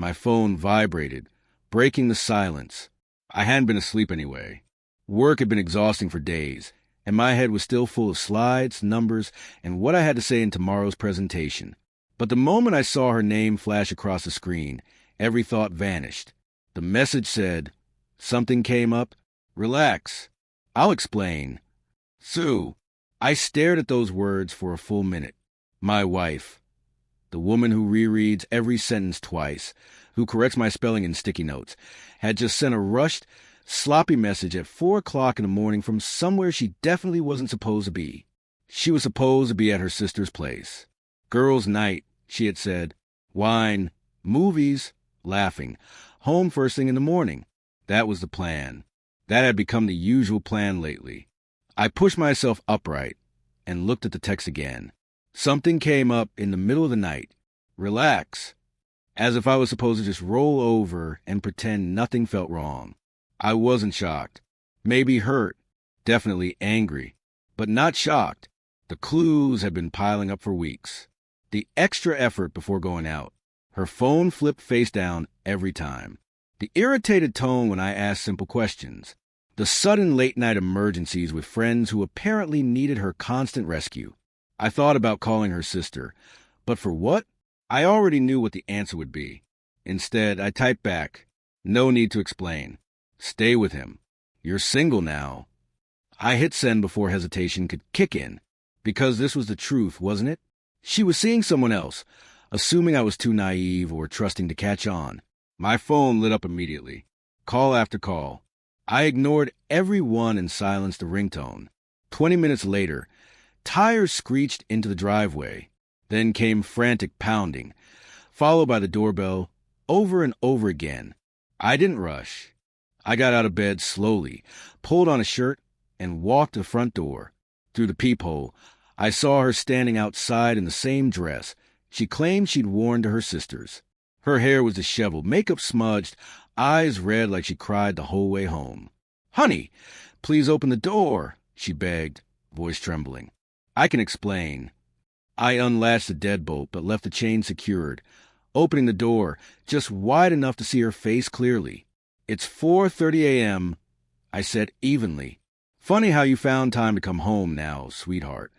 My phone vibrated, breaking the silence. I hadn't been asleep anyway. Work had been exhausting for days, and my head was still full of slides, numbers, and what I had to say in tomorrow's presentation. But the moment I saw her name flash across the screen, every thought vanished. The message said, "Something came up? Relax. I'll explain." Sue. I stared at those words for a full minute. My wife. The woman who rereads every sentence twice, who corrects my spelling in sticky notes, had just sent a rushed, sloppy message at 4 o'clock in the morning from somewhere she definitely wasn't supposed to be. She was supposed to be at her sister's place. Girls' night, she had said. Wine, movies, laughing. Home first thing in the morning. That was the plan. That had become the usual plan lately. I pushed myself upright and looked at the text again. Something came up in the middle of the night. Relax. As if I was supposed to just roll over and pretend nothing felt wrong. I wasn't shocked. Maybe hurt. Definitely angry. But not shocked. The clues had been piling up for weeks. The extra effort before going out. Her phone flipped face down every time. The irritated tone when I asked simple questions. The sudden late-night emergencies with friends who apparently needed her constant rescue. I thought about calling her sister. But for what? I already knew what the answer would be. Instead, I typed back, "No need to explain. Stay with him. You're single now." I hit send before hesitation could kick in. Because this was the truth, wasn't it? She was seeing someone else, assuming I was too naive or trusting to catch on. My phone lit up immediately. Call after call. I ignored every one and silenced the ringtone. 20 minutes later, tires screeched into the driveway. Then came frantic pounding, followed by the doorbell, over and over again. I didn't rush. I got out of bed slowly, pulled on a shirt, and walked to the front door. Through the peephole, I saw her standing outside in the same dress she claimed she'd worn to her sisters. Her hair was disheveled, makeup smudged, eyes red like she cried the whole way home. "Honey, please open the door," she begged, voice trembling. "I can explain." I unlatched the deadbolt but left the chain secured, opening the door just wide enough to see her face clearly. "It's 4:30 a.m., I said evenly. "Funny how you found time to come home now, sweetheart.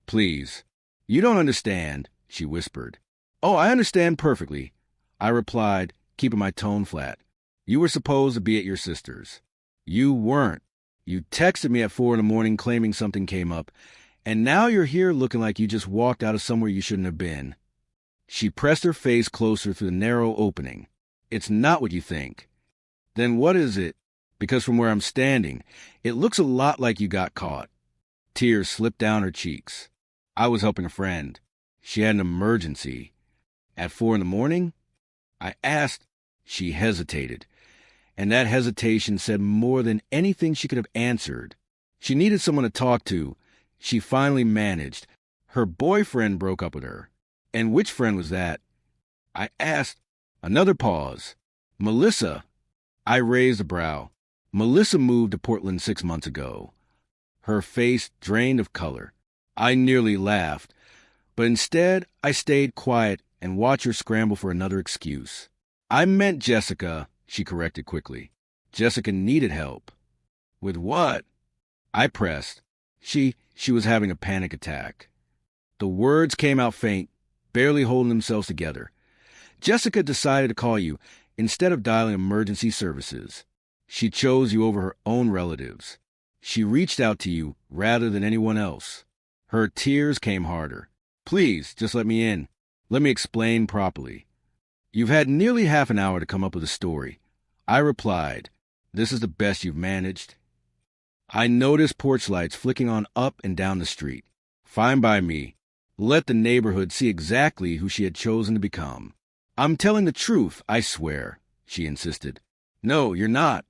Please." "You don't understand," she whispered. "Oh, I understand perfectly," I replied, keeping my tone flat. "You were supposed to be at your sister's. You weren't. You texted me at 4 in the morning claiming something came up, and now you're here looking like you just walked out of somewhere you shouldn't have been." She pressed her face closer through the narrow opening. "It's not what you think." "Then what is it? Because from where I'm standing, it looks a lot like you got caught." Tears slipped down her cheeks. I was helping a friend. She had an emergency. At 4 in the morning? I asked. She hesitated. And that hesitation said more than anything she could have answered. She needed someone to talk to. She finally managed. Her boyfriend broke up with her. And which friend was that? I asked. Another pause. "Melissa." I raised a brow. "Melissa moved to Portland 6 months ago." Her face drained of color. I nearly laughed. But instead, I stayed quiet and watched her scramble for another excuse. "I meant Jessica," she corrected quickly. "Jessica needed help." "With what?" I pressed. She was having a panic attack. The words came out faint, barely holding themselves together. "Jessica decided to call you instead of dialing emergency services. She chose you over her own relatives. She reached out to you rather than anyone else." Her tears came harder. "Please, just let me in. Let me explain properly." "You've had nearly half an hour to come up with a story." I replied. "This is the best you've managed." I noticed porch lights flicking on up and down the street. Fine by me. Let the neighborhood see exactly who she had chosen to become. "I'm telling the truth, I swear," she insisted. "No, you're not."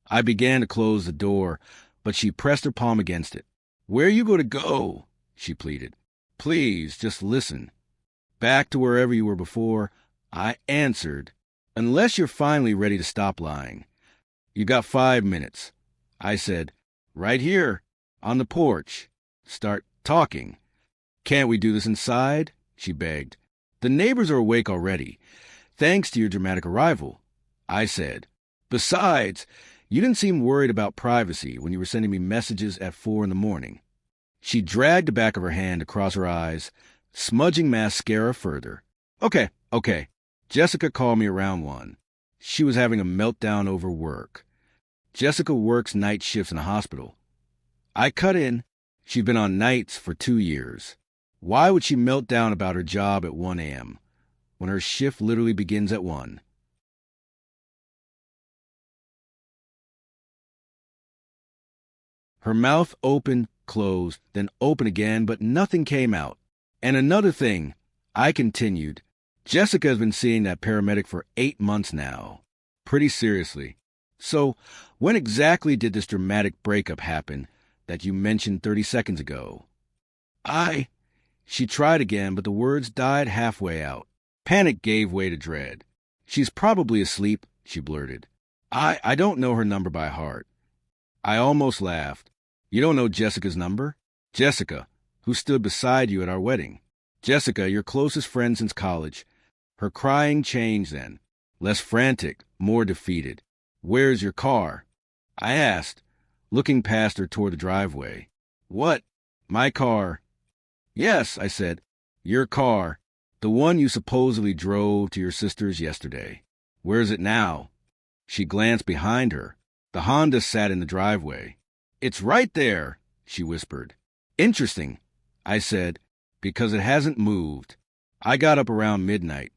I began to close the door, but she pressed her palm against it. "Where are you going to go?" she pleaded. "Please, just listen." "Back to wherever you were before," I answered, "unless you're finally ready to stop lying." "You got 5 minutes." I said, "Right here, on the porch. Start talking." "Can't we do this inside?" she begged. "The neighbors are awake already. thanks to your dramatic arrival, I said. Besides, you didn't seem worried about privacy when you were sending me messages at 4 in the morning. She dragged the back of her hand across her eyes, smudging mascara further. Okay. Jessica called me around 1. She was having a meltdown over work. Jessica works night shifts in a hospital. I cut in. She'd been on nights for 2 years. Why would she melt down about her job at 1 a.m. when her shift literally begins at 1? Her mouth opened, closed, then opened again, but nothing came out. And another thing, I continued, Jessica has been seeing that paramedic for 8 months now. Pretty seriously. So, when exactly did this dramatic breakup happen that you mentioned 30 seconds ago? She tried again, but the words died halfway out. Panic gave way to dread. She's probably asleep, she blurted. I don't know her number by heart. I almost laughed. You don't know Jessica's number? Jessica, who stood beside you at our wedding. Jessica, your closest friend since college. Her crying changed then. Less frantic, more defeated. Where's your car? I asked, looking past her toward the driveway. What? My car? Yes, I said. Your car. The one you supposedly drove to your sister's yesterday. Where's it now? She glanced behind her. The Honda sat in the driveway. It's right there, she whispered. Interesting, I said, because it hasn't moved. I got up around midnight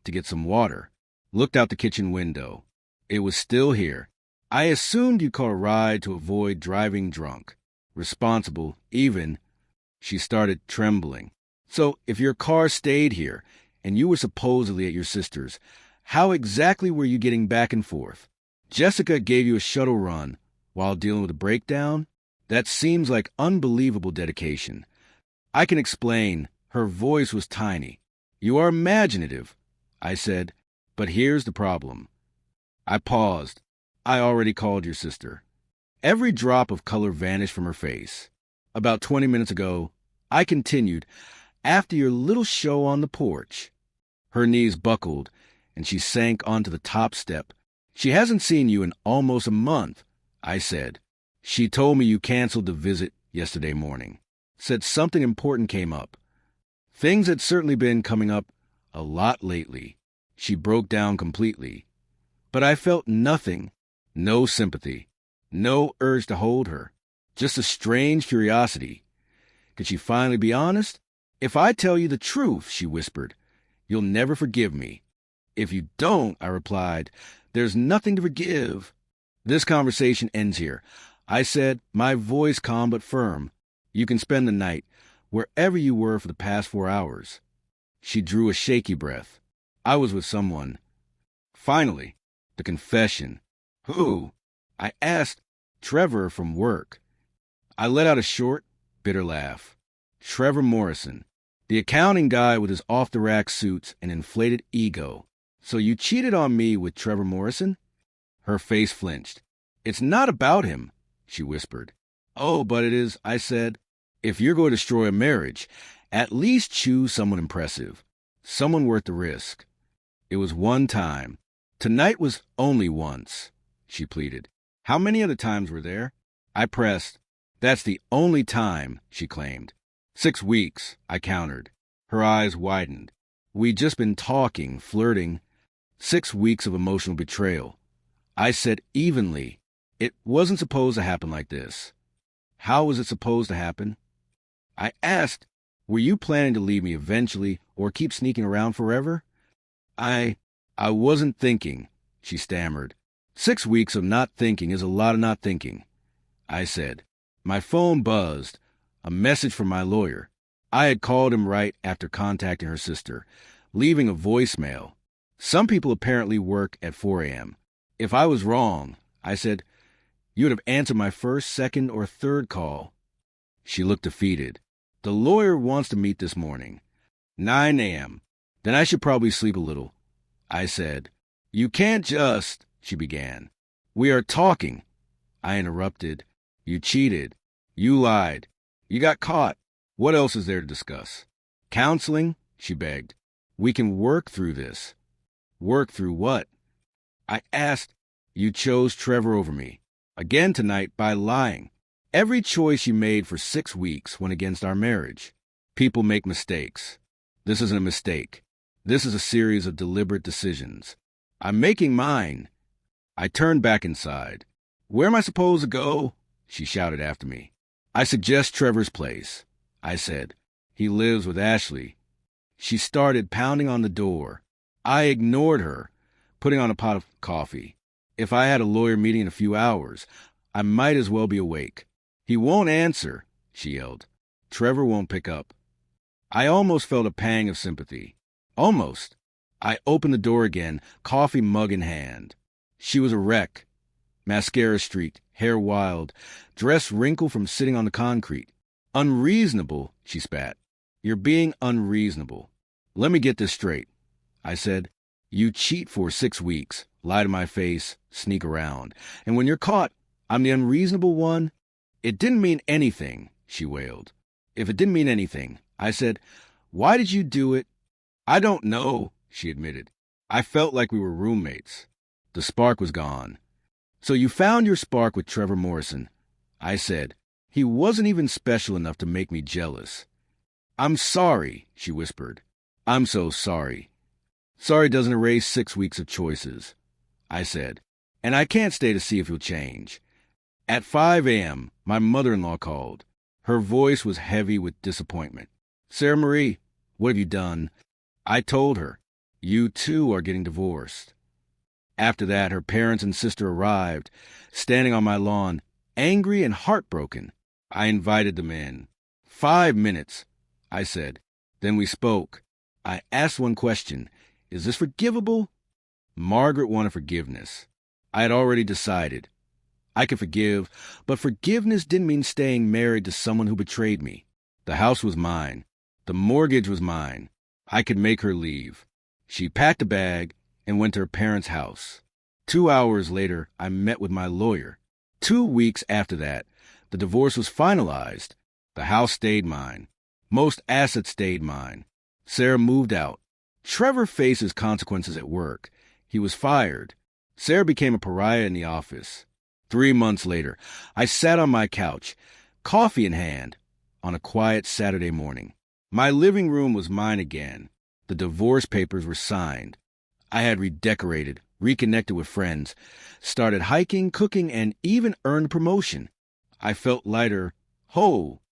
to get some water, looked out the kitchen window. It was still here. I assumed you caught a ride to avoid driving drunk. Responsible, even. She started trembling. So, if your car stayed here, and you were supposedly at your sister's, how exactly were you getting back and forth? Jessica gave you a shuttle run while dealing with a breakdown? That seems like unbelievable dedication. I can explain. Her voice was tiny. You are imaginative, I said, but here's the problem. I paused. I already called your sister. Every drop of color vanished from her face. About 20 minutes ago, I continued, after your little show on the porch. Her knees buckled, and she sank onto the top step. She hasn't seen you in almost a month, I said. She told me you canceled the visit yesterday morning. Said something important came up. Things had certainly been coming up a lot lately. She broke down completely. But I felt nothing. No sympathy. No urge to hold her. Just a strange curiosity. Could she finally be honest? If I tell you the truth, she whispered, you'll never forgive me. If you don't, I replied, there's nothing to forgive. This conversation ends here. I said, my voice calm but firm. You can spend the night wherever you were for the past 4 hours. She drew a shaky breath. I was with someone. Finally, the confession. Who? I asked. Trevor from work. I let out a short, bitter laugh. Trevor Morrison, the accounting guy with his off-the-rack suits and inflated ego. So you cheated on me with Trevor Morrison? Her face flinched. It's not about him, she whispered. Oh, but it is, I said. If you're going to destroy a marriage, at least choose someone impressive. Someone worth the risk. It was one time. Tonight was only once, she pleaded. How many other times were there? I pressed. That's the only time, she claimed. 6 weeks, I countered. Her eyes widened. We'd just been talking, flirting. 6 weeks of emotional betrayal. I said evenly, it wasn't supposed to happen like this. How was it supposed to happen? I asked, were you planning to leave me eventually or keep sneaking around forever? I wasn't thinking, she stammered. 6 weeks of not thinking is a lot of not thinking, I said. My phone buzzed. A message from my lawyer. I had called him right after contacting her sister, leaving a voicemail. Some people apparently work at 4 a.m. If I was wrong, I said, you would have answered my first, second, or third call. She looked defeated. The lawyer wants to meet this morning. 9 a.m. Then I should probably sleep a little, I said. You can't just, she began. We are talking, I interrupted. You cheated. You lied. You got caught. What else is there to discuss? Counseling, she begged. We can work through this. Work through what? I asked. You chose Trevor over me. Again tonight by lying. Every choice you made for 6 weeks went against our marriage. People make mistakes. This isn't a mistake. This is a series of deliberate decisions. I'm making mine. I turned back inside. Where am I supposed to go? She shouted after me. I suggest Trevor's place, I said. He lives with Ashley. She started pounding on the door. I ignored her, putting on a pot of coffee. If I had a lawyer meeting in a few hours, I might as well be awake. He won't answer, she yelled. Trevor won't pick up. I almost felt a pang of sympathy. Almost. I opened the door again, coffee mug in hand. She was a wreck. Mascara streaked, hair wild, dress wrinkled from sitting on the concrete. Unreasonable, she spat. You're being unreasonable. Let me get this straight, I said. You cheat for 6 weeks, lie to my face, sneak around. And when you're caught, I'm the unreasonable one? It didn't mean anything, she wailed. If it didn't mean anything, I said, why did you do it? I don't know, she admitted. I felt like we were roommates. The spark was gone. So you found your spark with Trevor Morrison, I said. He wasn't even special enough to make me jealous. I'm sorry, she whispered. I'm so sorry. Sorry doesn't erase 6 weeks of choices, I said. And I can't stay to see if you'll change. At 5 a.m., my mother-in-law called. Her voice was heavy with disappointment. Sarah Marie, what have you done? I told her. You too are getting divorced. After that, her parents and sister arrived, standing on my lawn, angry and heartbroken. I invited them in. 5 minutes, I said. Then we spoke. I asked one question. Is this forgivable? Margaret wanted forgiveness. I had already decided. I could forgive, but forgiveness didn't mean staying married to someone who betrayed me. The house was mine. The mortgage was mine. I could make her leave. She packed a bag and went to her parents' house. 2 hours later, I met with my lawyer. 2 weeks after that, the divorce was finalized. The house stayed mine. Most assets stayed mine. Sarah moved out. Trevor faces consequences at work. He was fired. Sarah became a pariah in the office. 3 months later, I sat on my couch, coffee in hand, on a quiet Saturday morning. My living room was mine again. The divorce papers were signed. I had redecorated, reconnected with friends, started hiking, cooking, and even earned promotion. I felt lighter, whole,